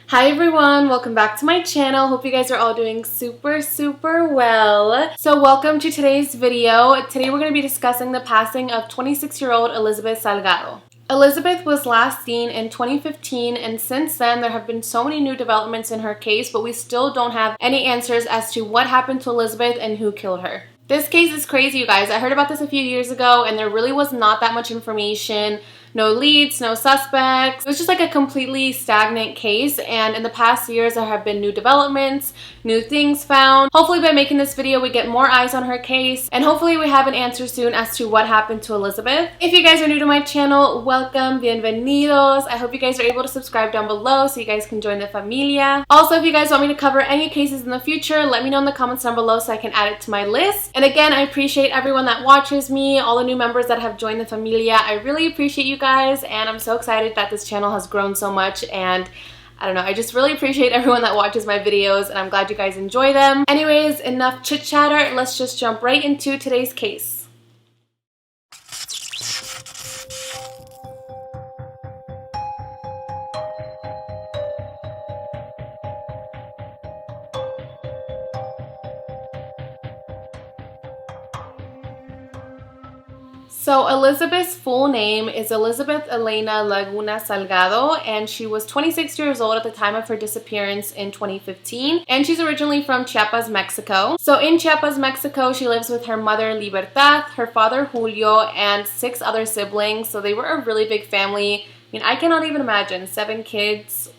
Hi everyone, welcome back to my channel. Hope you guys are all doing super well. So welcome to today's video. Today we're going to be discussing the passing of 26-year-old Elizabeth Salgado. Elizabeth was last seen in 2015, and since then there have been so many new developments in her case, but we still don't have any answers as to what happened to Elizabeth and who killed her. This case is crazy, you guys. I heard about this a few years ago and there really was not that much information. No leads, no suspects. It was just like a completely stagnant case, and in the past years there have been new developments, new things found. Hopefully by making this video we get more eyes on her case, and hopefully we have an answer soon as to what happened to Elizabeth. If you guys are new to my channel, welcome, bienvenidos. I hope you guys are able to subscribe down below so you guys can join the familia. Also, if you guys want me to cover any cases in the future, let me know in the comments down below so I can add it to my list. And again, I appreciate everyone that watches me, all the new members that have joined the familia. I really appreciate you guys, and I'm so excited that this channel has grown so much, and I don't know, I just really appreciate everyone that watches my videos, and I'm glad you guys enjoy them. Anyways, enough chit chatter, let's just jump right into today's case. So Elizabeth's full name is Elizabeth Elena Laguna Salgado, and she was 26 years old at the time of her disappearance in 2015, and she's originally from Chiapas, Mexico. So in Chiapas, Mexico, she lives with her mother Libertad, her father Julio, and 6 other siblings. So they were a really big family. I mean, I cannot even imagine 7 kids.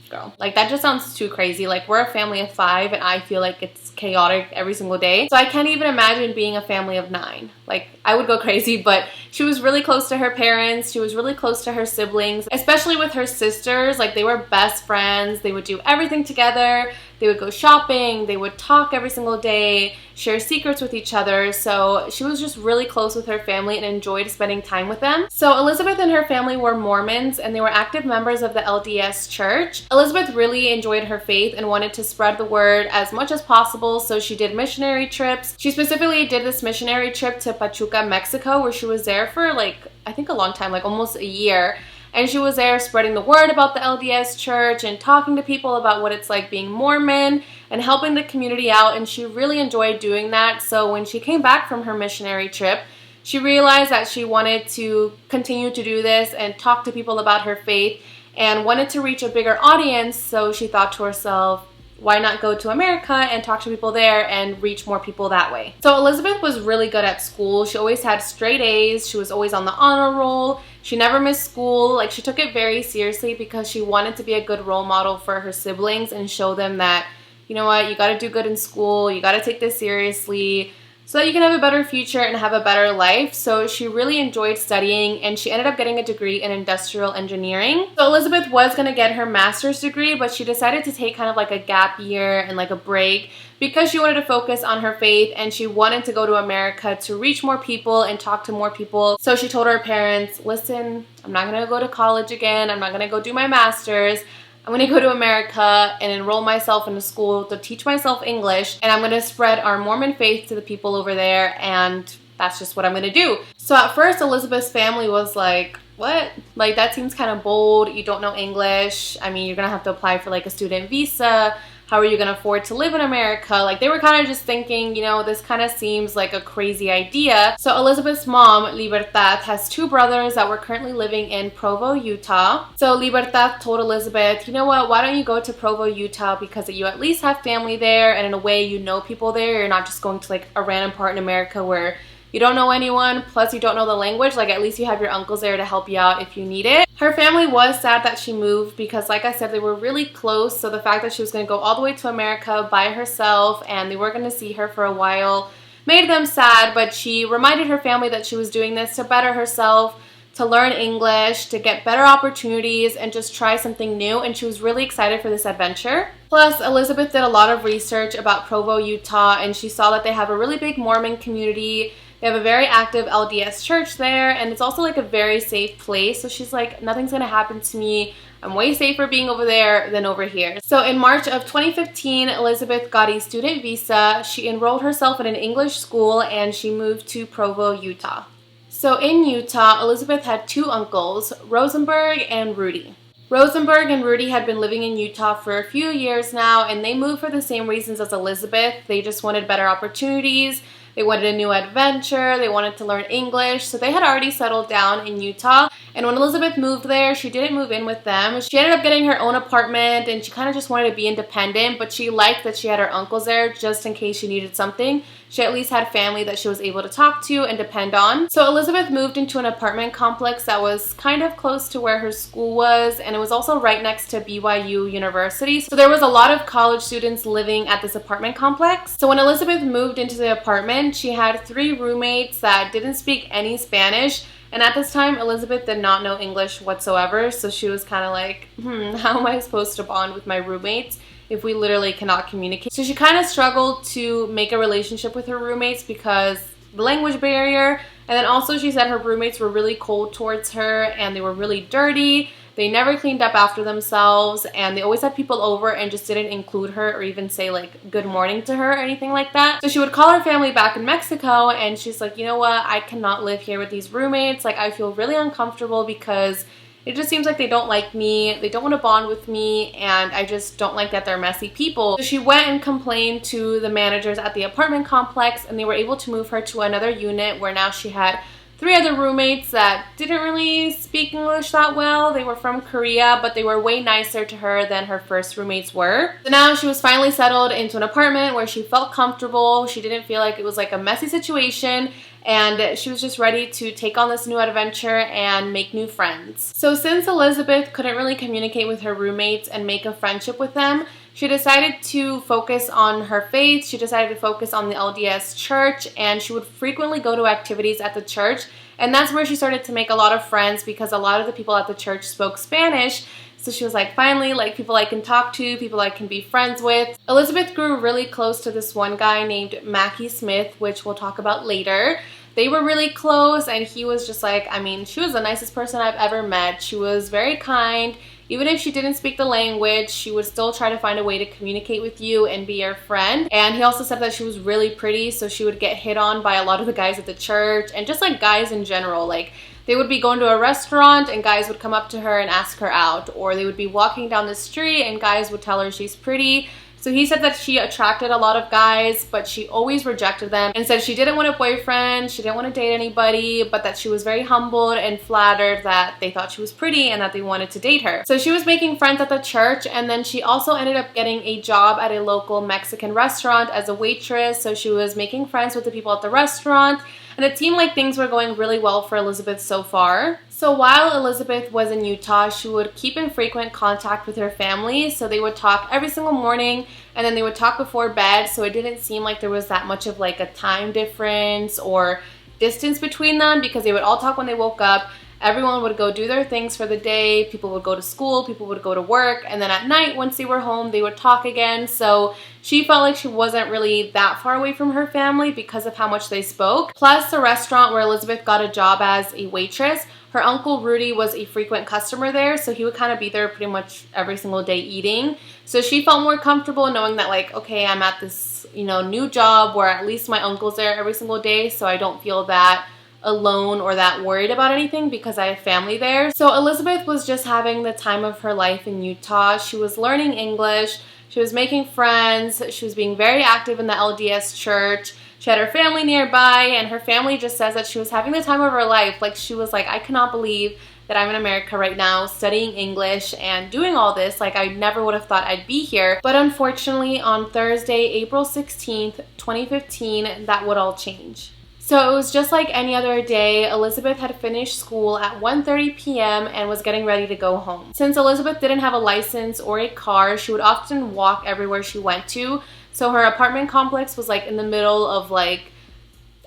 Girl, like that just sounds too crazy. Like, we're a family of 5 and I feel like it's chaotic every single day, so I can't even imagine being a family of 9. Like, I would go crazy. But she was really close to her parents, she was really close to her siblings, especially with her sisters. Like, they were best friends, they would do everything together, they would go shopping, they would talk every single day, share secrets with each other. So she was just really close with her family and enjoyed spending time with them. So Elizabeth and her family were Mormons, and they were active members of the LDS church. Elizabeth really enjoyed her faith and wanted to spread the word as much as possible, so she did missionary trips. She specifically did this missionary trip to Pachuca, Mexico, where she was there for like, I think a long time, like almost a year. And she was there spreading the word about the LDS church and talking to people about what it's like being Mormon and helping the community out, and she really enjoyed doing that. So when she came back from her missionary trip, she realized that she wanted to continue to do this and talk to people about her faith and wanted to reach a bigger audience. So she thought to herself, why not go to America and talk to people there and reach more people that way? So Elizabeth was really good at school. She always had straight A's. She was always on the honor roll. She never missed school. Like, she took it very seriously because she wanted to be a good role model for her siblings and show them that, you know what, you got to do good in school. You got to take this seriously so that you can have a better future and have a better life. So she really enjoyed studying, and she ended up getting a degree in industrial engineering. So Elizabeth was going to get her master's degree, but she decided to take kind of like a gap year and like a break because she wanted to focus on her faith, and she wanted to go to America to reach more people and talk to more people. So she told her parents, listen, I'm not going to go to college again. I'm not going to go do my master's. I'm going to go to America and enroll myself in a school to teach myself English, and I'm going to spread our Mormon faith to the people over there, and that's just what I'm going to do. So at first, Elizabeth's family was like, what? Like, that seems kind of bold. You don't know English. I mean, you're going to have to apply for like a student visa. How are you going to afford to live in America? Like, they were kind of just thinking, you know, this kind of seems like a crazy idea. So Elizabeth's mom, Libertad, has 2 brothers that were currently living in Provo, Utah. So Libertad told Elizabeth, you know what, why don't you go to Provo, Utah, because you at least have family there, and in a way you know people there. You're not just going to like a random part in America where you don't know anyone, plus you don't know the language. Like, at least you have your uncles there to help you out if you need it. Her family was sad that she moved because, like I said, they were really close. So the fact that she was going to go all the way to America by herself and they weren't going to see her for a while made them sad. But she reminded her family that she was doing this to better herself, to learn English, to get better opportunities, and just try something new. And she was really excited for this adventure. Plus, Elizabeth did a lot of research about Provo, Utah, and she saw that they have a really big Mormon community. They have a very active LDS church there, and it's also like a very safe place. So she's like, nothing's gonna happen to me. I'm way safer being over there than over here. So in March of 2015, Elizabeth got a student visa. She enrolled herself in an English school and she moved to Provo, Utah. So in Utah, Elizabeth had 2 uncles, Rosenberg and Rudy. Rosenberg and Rudy had been living in Utah for a few years now, and they moved for the same reasons as Elizabeth. They just wanted better opportunities. They wanted a new adventure. They wanted to learn English. So they had already settled down in Utah. And when Elizabeth moved there, she didn't move in with them. She ended up getting her own apartment, and she kind of just wanted to be independent, but she liked that she had her uncles there just in case she needed something. She at least had family that she was able to talk to and depend on. So Elizabeth moved into an apartment complex that was kind of close to where her school was, and it was also right next to BYU University. So there was a lot of college students living at this apartment complex. So when Elizabeth moved into the apartment, she had 3 roommates that didn't speak any Spanish. And at this time, Elizabeth did not know English whatsoever, so she was kind of like, how am I supposed to bond with my roommates if we literally cannot communicate? So she kind of struggled to make a relationship with her roommates because the language barrier, and then also she said her roommates were really cold towards her and they were really dirty. They never cleaned up after themselves, and they always had people over and just didn't include her or even say like good morning to her or anything like that. So she would call her family back in Mexico, and she's like, you know what, I cannot live here with these roommates. Like, I feel really uncomfortable because it just seems like they don't like me, they don't want to bond with me, and I just don't like that they're messy people. So she went and complained to the managers at the apartment complex, and they were able to move her to another unit where now she had 3 other roommates that didn't really speak English that well. They were from Korea, but they were way nicer to her than her first roommates were. So now she was finally settled into an apartment where she felt comfortable. She didn't feel like it was like a messy situation, and she was just ready to take on this new adventure and make new friends. So since Elizabeth couldn't really communicate with her roommates and make a friendship with them, she decided to focus on her faith. She decided to focus on the LDS church, and she would frequently go to activities at the church. And that's where she started to make a lot of friends because a lot of the people at the church spoke Spanish. So she was like, finally, like people I can talk to, people I can be friends with. Elizabeth grew really close to this one guy named Mackie Smith, which we'll talk about later. They were really close, and he was just like, I mean, she was the nicest person I've ever met. She was very kind. Even if she didn't speak the language, she would still try to find a way to communicate with you and be your friend. And he also said that she was really pretty, so she would get hit on by a lot of the guys at the church, and just like guys in general. Like, they would be going to a restaurant and guys would come up to her and ask her out, or they would be walking down the street and guys would tell her she's pretty. So he said that she attracted a lot of guys, but she always rejected them and said she didn't want a boyfriend, she didn't want to date anybody, but that she was very humbled and flattered that they thought she was pretty and that they wanted to date her. So she was making friends at the church, and then she also ended up getting a job at a local Mexican restaurant as a waitress. So she was making friends with the people at the restaurant, and it seemed like things were going really well for Elizabeth so far. So while Elizabeth was in Utah, she would keep in frequent contact with her family. So they would talk every single morning, and then they would talk before bed. So it didn't seem like there was that much of like a time difference or distance between them, because they would all talk when they woke up. Everyone would go do their things for the day. People would go to school, people would go to work, and then at night, once they were home, they would talk again. So she felt like she wasn't really that far away from her family because of how much they spoke. Plus, the restaurant where Elizabeth got a job as a waitress, her uncle Rudy was a frequent customer there, so he would kind of be there pretty much every single day eating. So she felt more comfortable knowing that, like, okay, I'm at this, new job where at least my uncle's there every single day, so I don't feel that alone or that worried about anything because I have family there. So Elizabeth was just having the time of her life in Utah. She was learning English, she was making friends, she was being very active in the LDS church. She had her family nearby, and her family just says that she was having the time of her life. Like, she was like, I cannot believe that I'm in America right now studying English and doing all this. Like, I never would have thought I'd be here. But unfortunately, on Thursday, April 16th, 2015, that would all change. So it was just like any other day. Elizabeth had finished school at 1:30 p.m. and was getting ready to go home. Since Elizabeth didn't have a license or a car, she would often walk everywhere she went to. So her apartment complex was like in the middle of like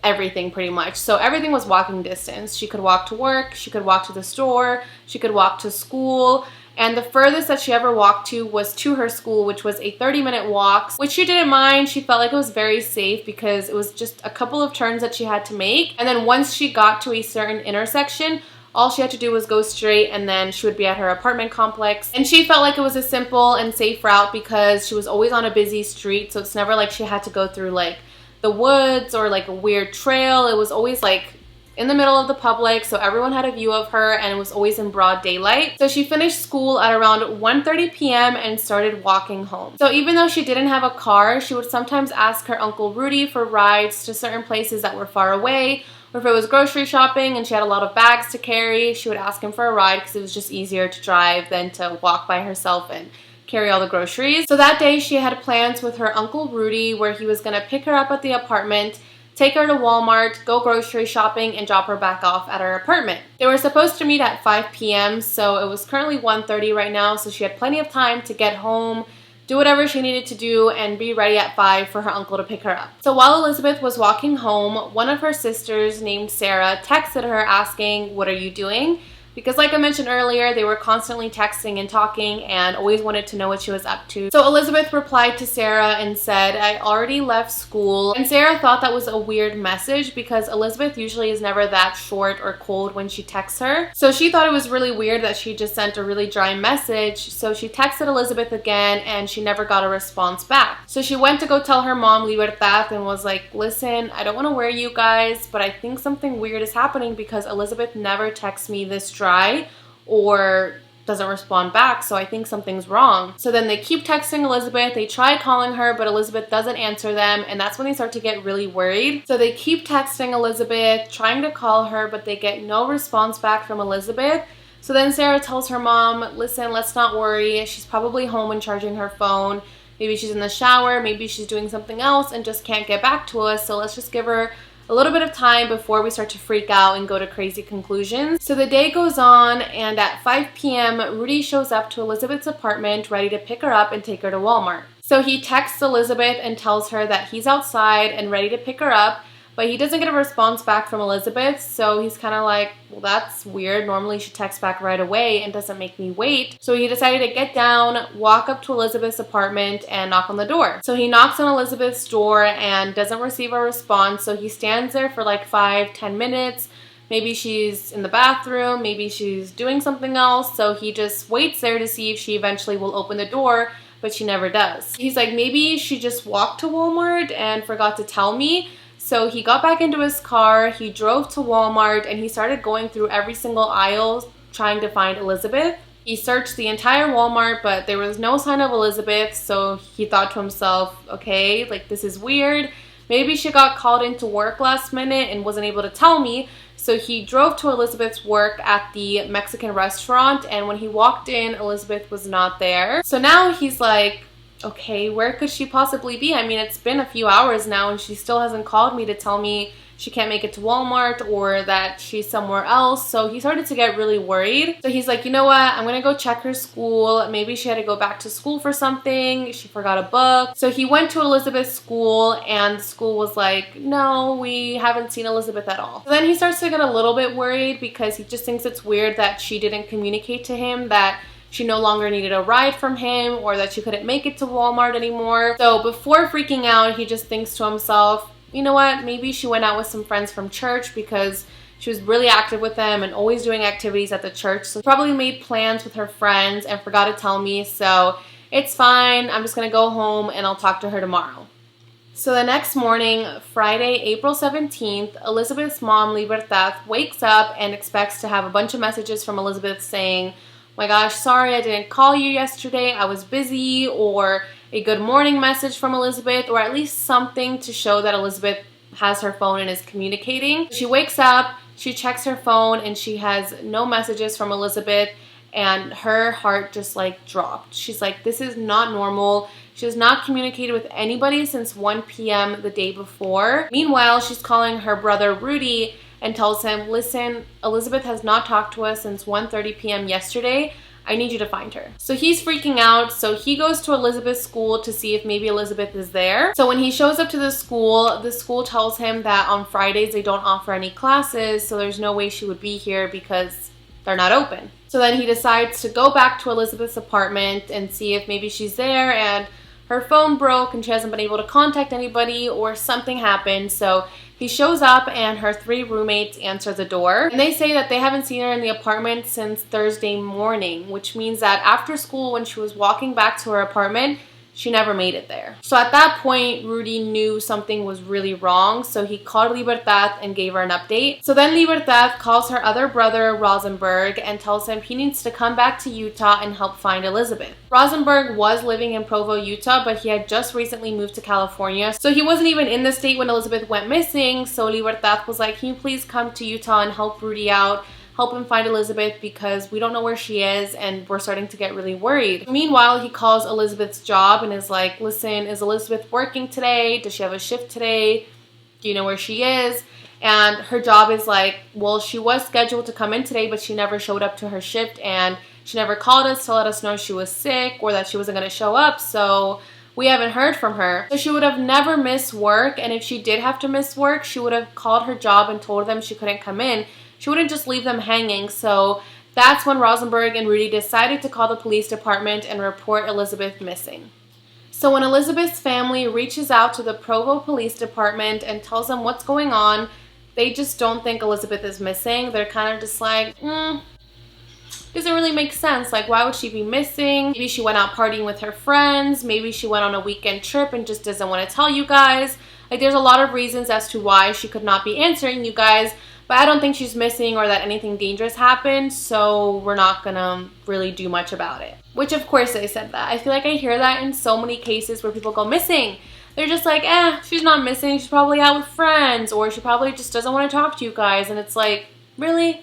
everything pretty much. So everything was walking distance. She could walk to work, she could walk to the store, she could walk to school. And the furthest that she ever walked to was to her school, which was a 30-minute walk, which she didn't mind. She felt like it was very safe because it was just a couple of turns that she had to make. And then once she got to a certain intersection, all she had to do was go straight, and then she would be at her apartment complex. And she felt like it was a simple and safe route because she was always on a busy street, so it's never like she had to go through like the woods or like a weird trail. It was always like in the middle of the public, so everyone had a view of her, and it was always in broad daylight. So she finished school at around 1:30 p.m. and started walking home. So even though she didn't have a car, she would sometimes ask her Uncle Rudy for rides to certain places that were far away, or if it was grocery shopping and she had a lot of bags to carry, she would ask him for a ride because it was just easier to drive than to walk by herself and carry all the groceries. So that day she had plans with her Uncle Rudy where he was going to pick her up at the apartment, take her to Walmart, go grocery shopping, and drop her back off at her apartment. They were supposed to meet at 5 p.m., so it was currently 1:30 right now, so she had plenty of time to get home, do whatever she needed to do, and be ready at 5 for her uncle to pick her up. So while Elizabeth was walking home, one of her sisters named Sarah texted her asking, "What are you doing?" Because like I mentioned earlier, they were constantly texting and talking and always wanted to know what she was up to. So Elizabeth replied to Sarah and said, "I already left school." And Sarah thought that was a weird message because Elizabeth usually is never that short or cold when she texts her. So she thought it was really weird that she just sent a really dry message. So she texted Elizabeth again and she never got a response back. So she went to go tell her mom, Libertad, and was like, "Listen, I don't want to worry you guys, but I think something weird is happening because Elizabeth never texts me this dry or doesn't respond back, so I think something's wrong." So then they keep texting Elizabeth, they try calling her, but Elizabeth doesn't answer them, and that's when they start to get really worried. So they keep texting Elizabeth, trying to call her, but they get no response back from Elizabeth. So then Sarah tells her mom, "Listen, let's not worry. She's probably home and charging her phone. Maybe she's in the shower, maybe she's doing something else and just can't get back to us, so let's just give her a little bit of time before we start to freak out and go to crazy conclusions." So the day goes on, and at 5 p.m., Rudy shows up to Elizabeth's apartment ready to pick her up and take her to Walmart. So he texts Elizabeth and tells her that he's outside and ready to pick her up, but he doesn't get a response back from Elizabeth, so he's kind of like, well, that's weird. Normally she texts back right away and doesn't make me wait. So he decided to get down, walk up to Elizabeth's apartment, and knock on the door. So he knocks on Elizabeth's door and doesn't receive a response, so he stands there for like 5-10 minutes. Maybe she's in the bathroom, maybe she's doing something else, so he just waits there to see if she eventually will open the door, but she never does. He's like, maybe she just walked to Walmart and forgot to tell me. So he got back into his car, he drove to Walmart, and he started going through every single aisle trying to find Elizabeth. He searched the entire Walmart, but there was no sign of Elizabeth, so he thought to himself, okay, like this is weird. Maybe she got called into work last minute and wasn't able to tell me. So he drove to Elizabeth's work at the Mexican restaurant, and when he walked in, Elizabeth was not there. So now he's like, okay, where could she possibly be? I mean, it's been a few hours now and she still hasn't called me to tell me she can't make it to Walmart or that she's somewhere else. So he started to get really worried. So he's like, you know what? I'm going to go check her school. Maybe she had to go back to school for something. She forgot a book. So he went to Elizabeth's school and the school was like, no, we haven't seen Elizabeth at all. So then he starts to get a little bit worried because he just thinks it's weird that she didn't communicate to him that she no longer needed a ride from him or that she couldn't make it to Walmart anymore. So before freaking out, he just thinks to himself, you know what, maybe she went out with some friends from church because she was really active with them and always doing activities at the church. So probably made plans with her friends and forgot to tell me. So it's fine. I'm just going to go home and I'll talk to her tomorrow. So the next morning, Friday, April 17th, Elizabeth's mom, Libertad, wakes up and expects to have a bunch of messages from Elizabeth saying, my gosh, sorry I didn't call you yesterday, I was busy, or a good morning message from Elizabeth, or at least something to show that Elizabeth has her phone and is communicating. She wakes up, she checks her phone, and she has no messages from Elizabeth, and her heart just like dropped. She's like, this is not normal. She has not communicated with anybody since 1 p.m. the day before. Meanwhile, she's calling her brother Rudy and tells him, listen, Elizabeth has not talked to us since 1:30 p.m. yesterday. I need you to find her. So he's freaking out. So he goes to Elizabeth's school to see if maybe Elizabeth is there. So when he shows up to the school tells him that on Fridays they don't offer any classes, so there's no way she would be here because they're not open. So then he decides to go back to Elizabeth's apartment and see if maybe she's there, and her phone broke and she hasn't been able to contact anybody or something happened. So he shows up and her 3 roommates answer the door. And they say that they haven't seen her in the apartment since Thursday morning, which means that after school when she was walking back to her apartment, she never made it there. So at that point, Rudy knew something was really wrong, so he called Libertad and gave her an update. So then Libertad calls her other brother, Rosenberg, and tells him he needs to come back to Utah and help find Elizabeth. Rosenberg was living in Provo, Utah, but he had just recently moved to California, so he wasn't even in the state when Elizabeth went missing. So Libertad was like, can you please come to Utah and help Rudy out? Help him find Elizabeth, because we don't know where she is and we're starting to get really worried. Meanwhile, he calls Elizabeth's job and is like, listen, is Elizabeth working today? Does she have a shift today? Do you know where she is? And her job is like, well, she was scheduled to come in today, but she never showed up to her shift, and she never called us to let us know she was sick or that she wasn't going to show up, so we haven't heard from her. So she would have never missed work, and if she did have to miss work, she would have called her job and told them she couldn't come in. She wouldn't just leave them hanging. So that's when Rosenberg and Rudy decided to call the police department and report Elizabeth missing. So when Elizabeth's family reaches out to the Provo Police Department and tells them what's going on, they just don't think Elizabeth is missing. They're kind of just like, doesn't really make sense. Like, why would she be missing? Maybe she went out partying with her friends. Maybe she went on a weekend trip and just doesn't want to tell you guys. Like, there's a lot of reasons as to why she could not be answering you guys. But I don't think she's missing or that anything dangerous happened, so we're not gonna really do much about it. Which, of course, they said that. I feel like I hear that in so many cases where people go missing. They're just like, she's not missing. She's probably out with friends, or she probably just doesn't want to talk to you guys. And it's like, really?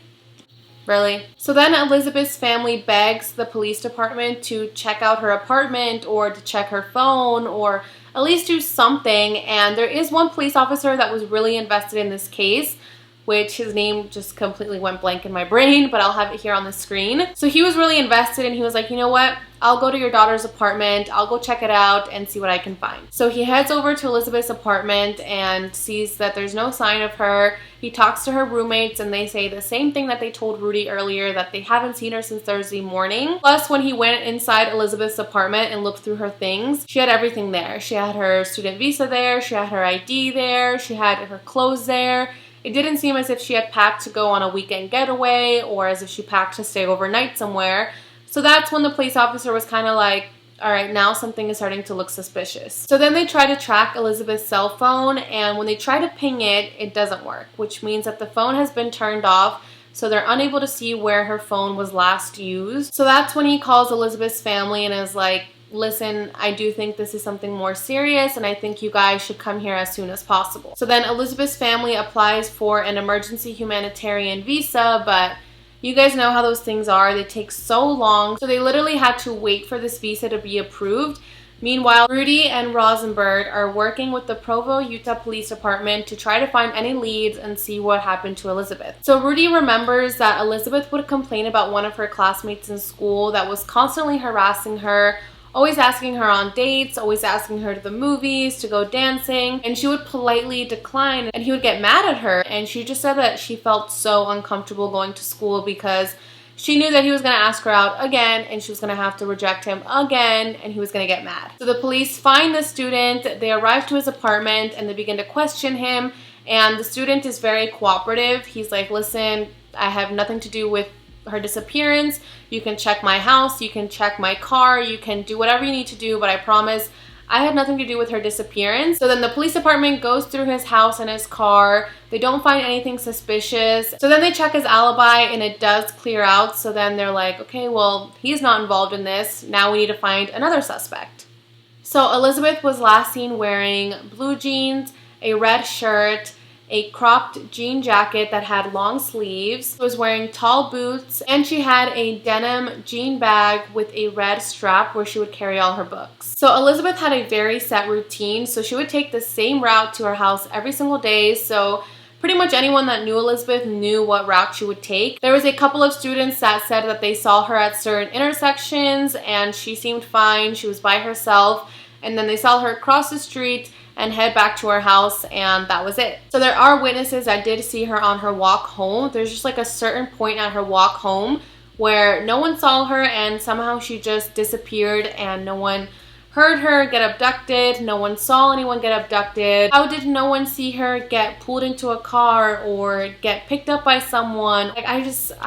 Really? So then Elizabeth's family begs the police department to check out her apartment or to check her phone or at least do something. And there is one police officer that was really invested in this case, which his name just completely went blank in my brain, but I'll have it here on the screen. So he was really invested, and he was like, you know what? I'll go to your daughter's apartment. I'll go check it out and see what I can find. So he heads over to Elizabeth's apartment and sees that there's no sign of her. He talks to her roommates, and they say the same thing that they told Rudy earlier, that they haven't seen her since Thursday morning. Plus, when he went inside Elizabeth's apartment and looked through her things, she had everything there. She had her student visa there. She had her ID there. She had her clothes there. It didn't seem as if she had packed to go on a weekend getaway or as if she packed to stay overnight somewhere. So that's when the police officer was kind of like, all right, now something is starting to look suspicious. So then they try to track Elizabeth's cell phone, and when they try to ping it, it doesn't work, which means that the phone has been turned off, so they're unable to see where her phone was last used. So that's when he calls Elizabeth's family and is like, listen, I do think this is something more serious, and I think you guys should come here as soon as possible. So then Elizabeth's family applies for an emergency humanitarian visa, but you guys know how those things are. They take so long. So they literally had to wait for this visa to be approved. Meanwhile, Rudy and Rosenberg are working with the Provo, Utah Police Department to try to find any leads and see what happened to Elizabeth. So Rudy remembers that Elizabeth would complain about one of her classmates in school that was constantly harassing her, always asking her on dates, always asking her to the movies, to go dancing, and she would politely decline, and he would get mad at her. And she just said that she felt so uncomfortable going to school because she knew that he was going to ask her out again, and she was going to have to reject him again, and he was going to get mad. So the police find the student, they arrive to his apartment, and they begin to question him, and the student is very cooperative. He's like, listen, I have nothing to do with her disappearance. You can check my house, you can check my car, you can do whatever you need to do, but I promise I had nothing to do with her disappearance. So then the police department goes through his house and his car. They don't find anything suspicious. So then they check his alibi, and it does clear out. So then they're like, okay, well, he's not involved in this. Now we need to find another suspect. So Elizabeth was last seen wearing blue jeans, a red shirt, a cropped jean jacket that had long sleeves, was wearing tall boots, and she had a denim jean bag with a red strap where she would carry all her books. So Elizabeth had a very set routine, so she would take the same route to her house every single day. So pretty much anyone that knew Elizabeth knew what route she would take. There was a couple of students that said that they saw her at certain intersections and she seemed fine, she was by herself, and then they saw her cross the street and head back to her house, and that was it. So there are witnesses that did see her on her walk home. There's just like a certain point at her walk home where no one saw her and somehow she just disappeared and no one heard her get abducted. No one saw anyone get abducted. How did no one see her get pulled into a car or get picked up by someone? Like, I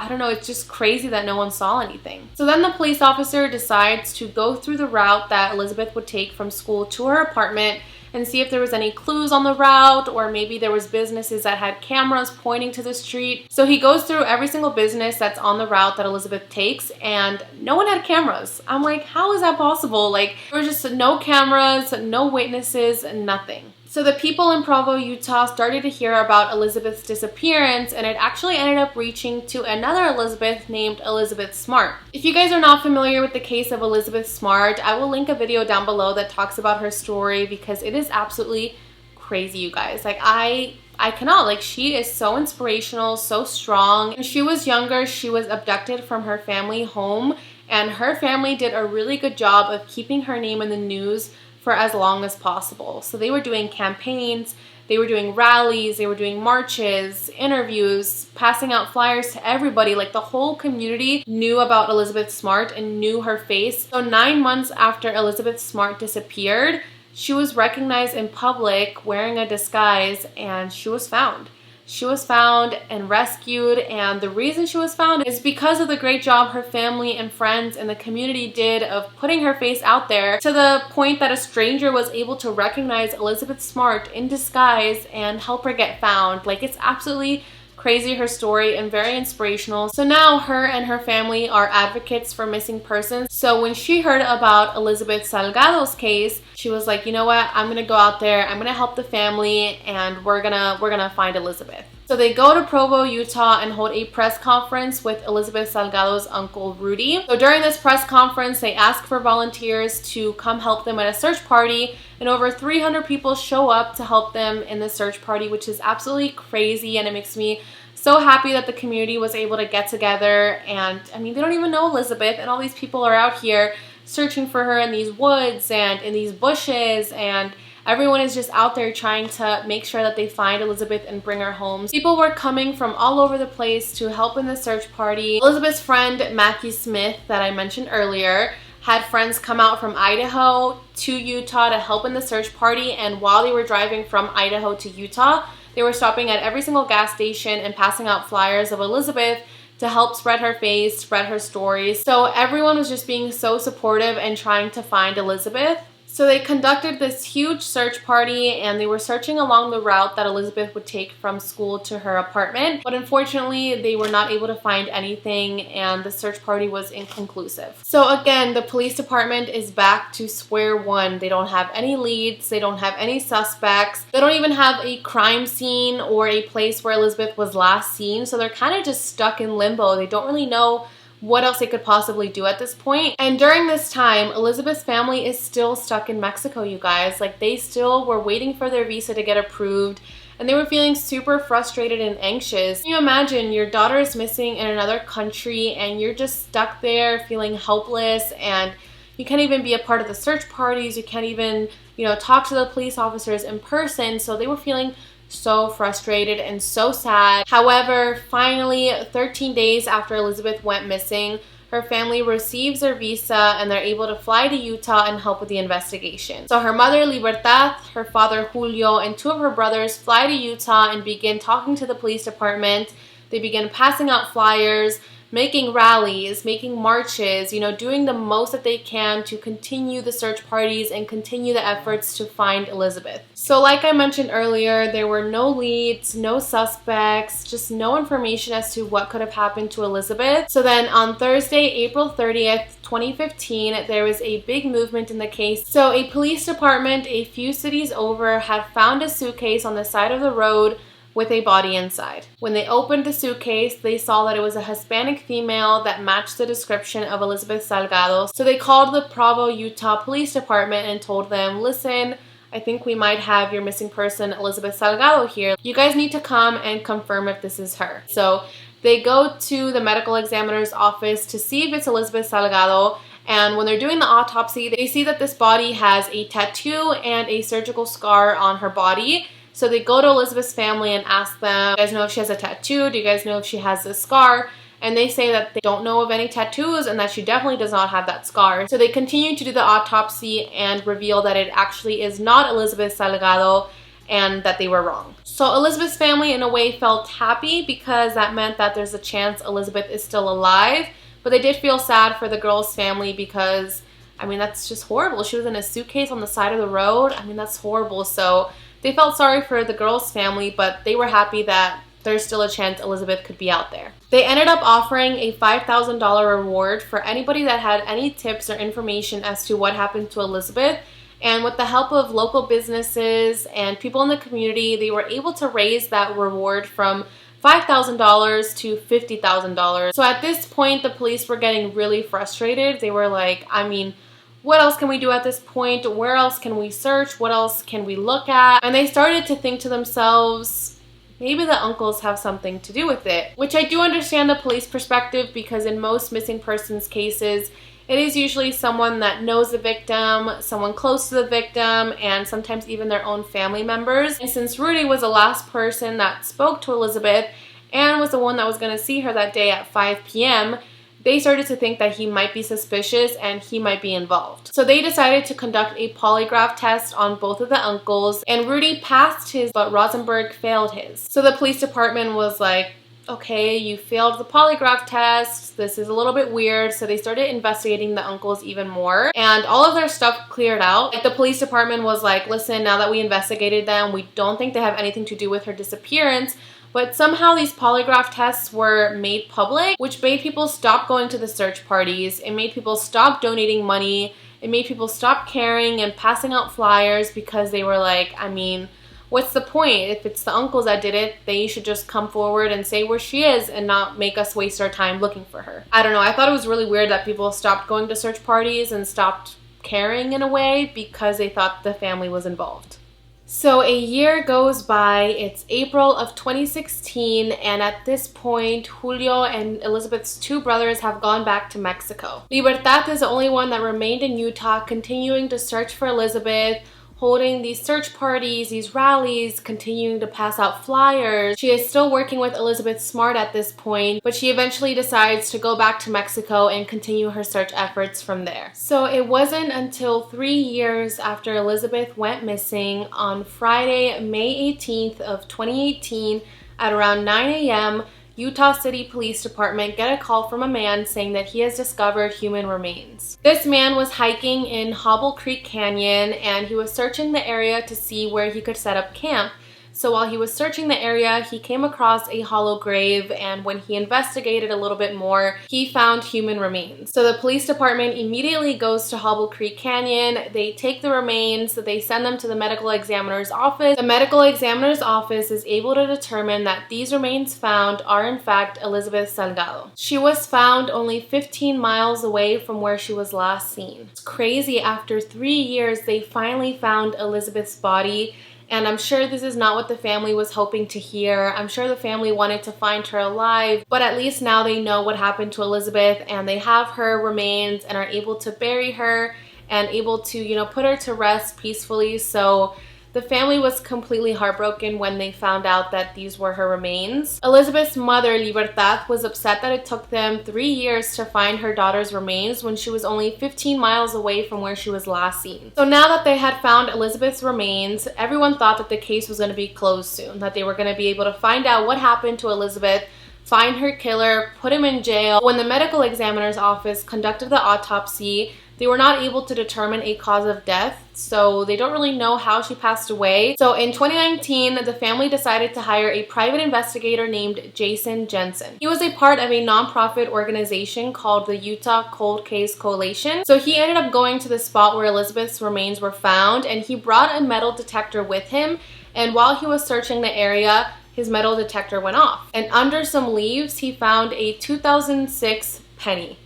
don't know, it's just crazy that no one saw anything. So then the police officer decides to go through the route that Elizabeth would take from school to her apartment and see if there was any clues on the route, or maybe there was businesses that had cameras pointing to the street. So he goes through every single business that's on the route that Elizabeth takes, and no one had cameras. I'm like, how is that possible? Like, there was just no cameras, no witnesses, nothing. So the people in Provo, Utah started to hear about Elizabeth's disappearance, and it actually ended up reaching to another Elizabeth named Elizabeth Smart. If you guys are not familiar with the case of Elizabeth Smart, I will link a video down below that talks about her story because it is absolutely crazy, you guys. Like, I cannot, like, she is so inspirational, so strong. When she was younger, she was abducted from her family home, and her family did a really good job of keeping her name in the news for as long as possible. So they were doing campaigns, they were doing rallies, they were doing marches, interviews, passing out flyers to everybody. Like, the whole community knew about Elizabeth Smart and knew her face. So 9 months after Elizabeth Smart disappeared, she was recognized in public wearing a disguise, and she was found. She was found and rescued, and the reason she was found is because of the great job her family and friends and the community did of putting her face out there, to the point that a stranger was able to recognize Elizabeth Smart in disguise and help her get found. Like, it's absolutely crazy, her story, and very inspirational. So now her and her family are advocates for missing persons. So when she heard about Elizabeth Salgado's case, she was like, you know what, I'm gonna go out there, I'm gonna help the family, and we're gonna find Elizabeth. So they go to Provo, Utah, and hold a press conference with Elizabeth Salgado's uncle, Rudy. So during this press conference, they ask for volunteers to come help them at a search party, and over 300 people show up to help them in the search party, which is absolutely crazy, and it makes me so happy that the community was able to get together. And I mean, they don't even know Elizabeth, and all these people are out here searching for her in these woods and in these bushes, and everyone is just out there trying to make sure that they find Elizabeth and bring her home. People were coming from all over the place to help in the search party. Elizabeth's friend, Matthew Smith, that I mentioned earlier, had friends come out from Idaho to Utah to help in the search party, and while they were driving from Idaho to Utah, they were stopping at every single gas station and passing out flyers of Elizabeth to help spread her face, spread her stories. So everyone was just being so supportive and trying to find Elizabeth. So they conducted this huge search party, and they were searching along the route that Elizabeth would take from school to her apartment. But unfortunately, they were not able to find anything, and the search party was inconclusive. So again, the police department is back to square one. They don't have any leads. They don't have any suspects. They don't even have a crime scene or a place where Elizabeth was last seen. So they're kind of just stuck in limbo. They don't really know what else they could possibly do at this point. And during this time, Elizabeth's family is still stuck in Mexico, you guys. Like, they still were waiting for their visa to get approved, and they were feeling super frustrated and anxious. Can you imagine your daughter is missing in another country, and you're just stuck there feeling helpless, and you can't even be a part of the search parties, you can't even, you know, talk to the police officers in person. So they were feeling so frustrated and so sad. However, finally, 13 days after Elizabeth went missing, her family receives her visa, and they're able to fly to Utah and help with the investigation. So her mother, Libertad, her father, Julio, and 2 of her brothers fly to Utah and begin talking to the police department. They begin passing out flyers, making rallies, making marches, you know, doing the most that they can to continue the search parties and continue the efforts to find Elizabeth. So like I mentioned earlier, there were no leads, no suspects, just no information as to what could have happened to Elizabeth. So then on Thursday, April 30th, 2015, there was a big movement in the case. So a police department a few cities over had found a suitcase on the side of the road with a body inside. When they opened the suitcase, they saw that it was a Hispanic female that matched the description of Elizabeth Salgado. So they called the Provo, Utah Police Department and told them, listen, I think we might have your missing person, Elizabeth Salgado, here. You guys need to come and confirm if this is her. So they go to the medical examiner's office to see if it's Elizabeth Salgado. And when they're doing the autopsy, they see that this body has a tattoo and a surgical scar on her body. So they go to Elizabeth's family and ask them, do you guys know if she has a tattoo? Do you guys know if she has a scar? and they say that they don't know of any tattoos and that she definitely does not have that scar. So they continue to do the autopsy and reveal that it actually is not Elizabeth Salgado and that they were wrong. So Elizabeth's family in a way felt happy because that meant that there's a chance Elizabeth is still alive, but they did feel sad for the girl's family because, I mean, that's just horrible. She was in a suitcase on the side of the road. I mean, that's horrible. So they felt sorry for the girl's family, but they were happy that there's still a chance Elizabeth could be out there. They ended up offering a $5,000 reward for anybody that had any tips or information as to what happened to Elizabeth. And with the help of local businesses and people in the community, they were able to raise that reward from $5,000 to $50,000. So at this point, the police were getting really frustrated. They were like, I mean, what else can we do at this point? Where else can we search? What else can we look at? And they started to think to themselves, maybe the uncles have something to do with it. Which I do understand the police perspective, because in most missing persons cases, it is usually someone that knows the victim, someone close to the victim, and sometimes even their own family members. And since Rudy was the last person that spoke to Elizabeth and was the one that was going to see her that day at 5 p.m., they started to think that he might be suspicious and he might be involved. So they decided to conduct a polygraph test on both of the uncles, and Rudy passed his, but Rosenberg failed his. So the police department was like, okay, you failed the polygraph test. This is a little bit weird. So they started investigating the uncles even more, and all of their stuff cleared out. Like, the police department was like, listen, now that we investigated them, we don't think they have anything to do with her disappearance. But somehow these polygraph tests were made public, which made people stop going to the search parties. It made people stop donating money. It made people stop caring and passing out flyers, because they were like, I mean, what's the point? If it's the uncles that did it, they should just come forward and say where she is and not make us waste our time looking for her. I don't know. I thought it was really weird that people stopped going to search parties and stopped caring in a way because they thought the family was involved. So a year goes by, it's April of 2016, and at this point, Julio and Elizabeth's two brothers have gone back to Mexico. Libertad is the only one that remained in Utah, continuing to search for Elizabeth, holding these search parties, these rallies, continuing to pass out flyers. She is still working with Elizabeth Smart at this point, but she eventually decides to go back to Mexico and continue her search efforts from there. So it wasn't until 3 years after Elizabeth went missing, on Friday, May 18th of 2018, at around 9 a.m., Utah City Police Department get a call from a man saying that he has discovered human remains. This man was hiking in Hobble Creek Canyon, and he was searching the area to see where he could set up camp. So while he was searching the area, he came across a hollow grave, and when he investigated a little bit more, he found human remains. So the police department immediately goes to Hobble Creek Canyon. They take the remains, they send them to the medical examiner's office. The medical examiner's office is able to determine that these remains found are in fact Elizabeth Salgado. She was found only 15 miles away from where she was last seen. It's crazy, after 3 years, they finally found Elizabeth's body. And I'm sure this is not what the family was hoping to hear. I'm sure the family wanted to find her alive, but at least now they know what happened to Elizabeth, and they have her remains and are able to bury her and able to, you know, put her to rest peacefully. So the family was completely heartbroken when they found out that these were her remains. Elizabeth's mother, Libertad, was upset that it took them 3 years to find her daughter's remains when she was only 15 miles away from where she was last seen. So now that they had found Elizabeth's remains, everyone thought that the case was going to be closed soon, that they were going to be able to find out what happened to Elizabeth, find her killer, put him in jail. When the medical examiner's office conducted the autopsy, they were not able to determine a cause of death, so they don't really know how she passed away. So in 2019, the family decided to hire a private investigator named Jason Jensen. He was a part of a nonprofit organization called the Utah Cold Case Coalition. So he ended up going to the spot where Elizabeth's remains were found, and he brought a metal detector with him, and while he was searching the area, his metal detector went off. And under some leaves, he found a 2006 penny.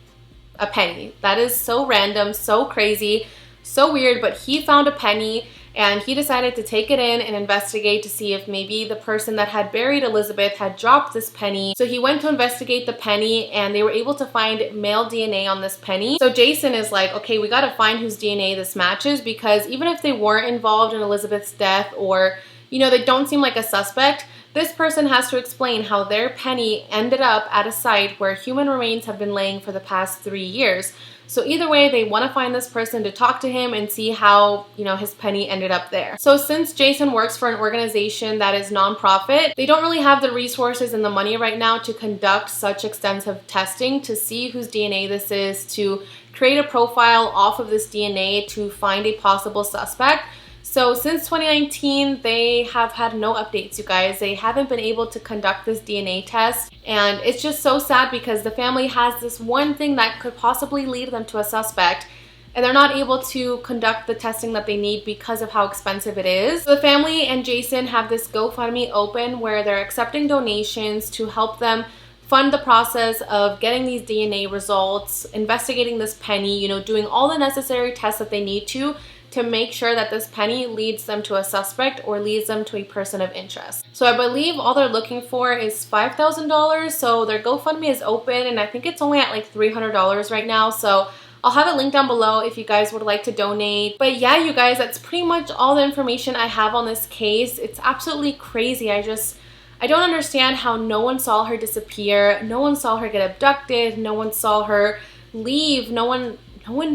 A penny. That is so random, so crazy, so weird, but he found a penny, and he decided to take it in and investigate to see if maybe the person that had buried Elizabeth had dropped this penny. So he went to investigate the penny, and they were able to find male DNA on this penny. So Jason is like, okay, we gotta find whose DNA this matches, because even if they weren't involved in Elizabeth's death, or, you know, they don't seem like a suspect, this person has to explain how their penny ended up at a site where human remains have been laying for the past 3 years. So either way, they want to find this person to talk to him and see how, his penny ended up there. So since Jason works for an organization that is nonprofit, they don't really have the resources and the money right now to conduct such extensive testing to see whose DNA this is, to create a profile off of this DNA to find a possible suspect. So since 2019, they have had no updates, you guys. They haven't been able to conduct this DNA test. And it's just so sad because the family has this one thing that could possibly lead them to a suspect, and they're not able to conduct the testing that they need because of how expensive it is. The family and Jason have this GoFundMe open where they're accepting donations to help them fund the process of getting these DNA results, investigating this penny, doing all the necessary tests that they need to make sure that this penny leads them to a suspect or leads them to a person of interest. So I believe all they're looking for is $5,000. So their GoFundMe is open, and I think it's only at like $300 right now. So I'll have a link down below if you guys would like to donate. But yeah, you guys, that's pretty much all the information I have on this case. It's absolutely crazy. I don't understand how no one saw her disappear. No one saw her get abducted. No one saw her leave. No one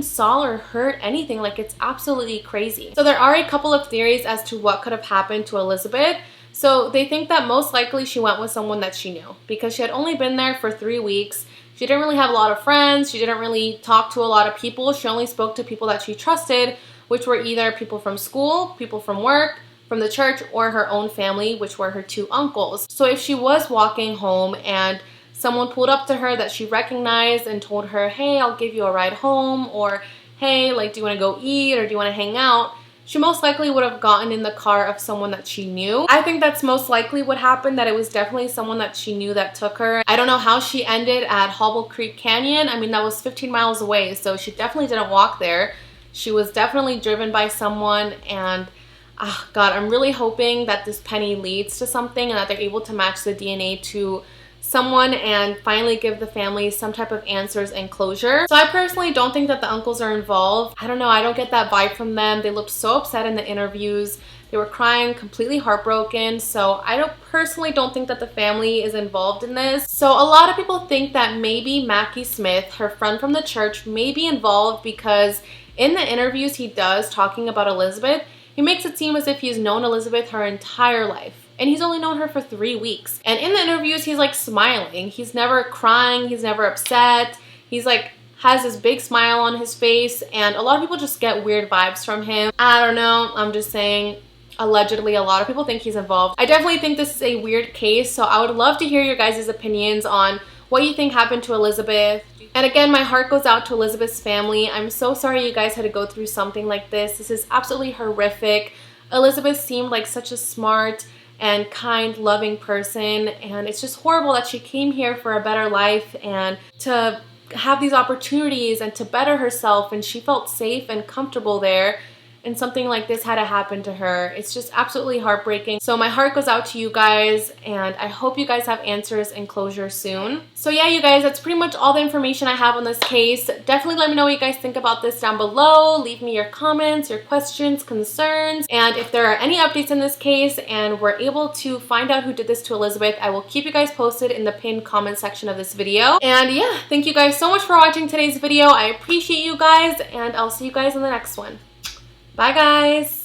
saw or heard anything. Like, it's absolutely crazy. So there are a couple of theories as to what could have happened to Elizabeth. So they think that most likely she went with someone that she knew because she had only been there for 3 weeks. She didn't really have a lot of friends. She didn't really talk to a lot of people. She only spoke to people that she trusted, which were either people from school, people from work, from the church, or her own family, which were her 2 uncles. So if she was walking home and someone pulled up to her that she recognized and told her, hey, I'll give you a ride home, or hey, like, do you want to go eat, or do you want to hang out? She most likely would have gotten in the car of someone that she knew. I think that's most likely what happened, that it was definitely someone that she knew that took her. I don't know how she ended at Hobble Creek Canyon. I mean, that was 15 miles away, so she definitely didn't walk there. She was definitely driven by someone, and God, I'm really hoping that this penny leads to something and that they're able to match the DNA to someone and finally give the family some type of answers and closure. So I personally don't think that the uncles are involved. I don't know, I don't get that vibe from them. They looked so upset in the interviews. They were crying, completely heartbroken. So I personally don't think that the family is involved in this. So a lot of people think that maybe Mackie Smith, her friend from the church, may be involved because in the interviews he does talking about Elizabeth, he makes it seem as if he's known Elizabeth her entire life. And he's only known her for 3 weeks. And in the interviews, he's like smiling. He's never crying. He's never upset. He's like has this big smile on his face. And a lot of people just get weird vibes from him. I don't know. I'm just saying, allegedly, a lot of people think he's involved. I definitely think this is a weird case. So I would love to hear your guys' opinions on what you think happened to Elizabeth. And again, my heart goes out to Elizabeth's family. I'm so sorry you guys had to go through something like this. This is absolutely horrific. Elizabeth seemed like such a smart and kind, loving person, and it's just horrible that she came here for a better life and to have these opportunities and to better herself, and she felt safe and comfortable there, and something like this had to happen to her. It's just absolutely heartbreaking. So my heart goes out to you guys, and I hope you guys have answers and closure soon. So yeah, you guys, that's pretty much all the information I have on this case. Definitely let me know what you guys think about this down below. Leave me your comments, your questions, concerns, and if there are any updates in this case and we're able to find out who did this to Elizabeth, I will keep you guys posted in the pinned comment section of this video. And yeah, thank you guys so much for watching today's video. I appreciate you guys, and I'll see you guys in the next one. Bye, guys.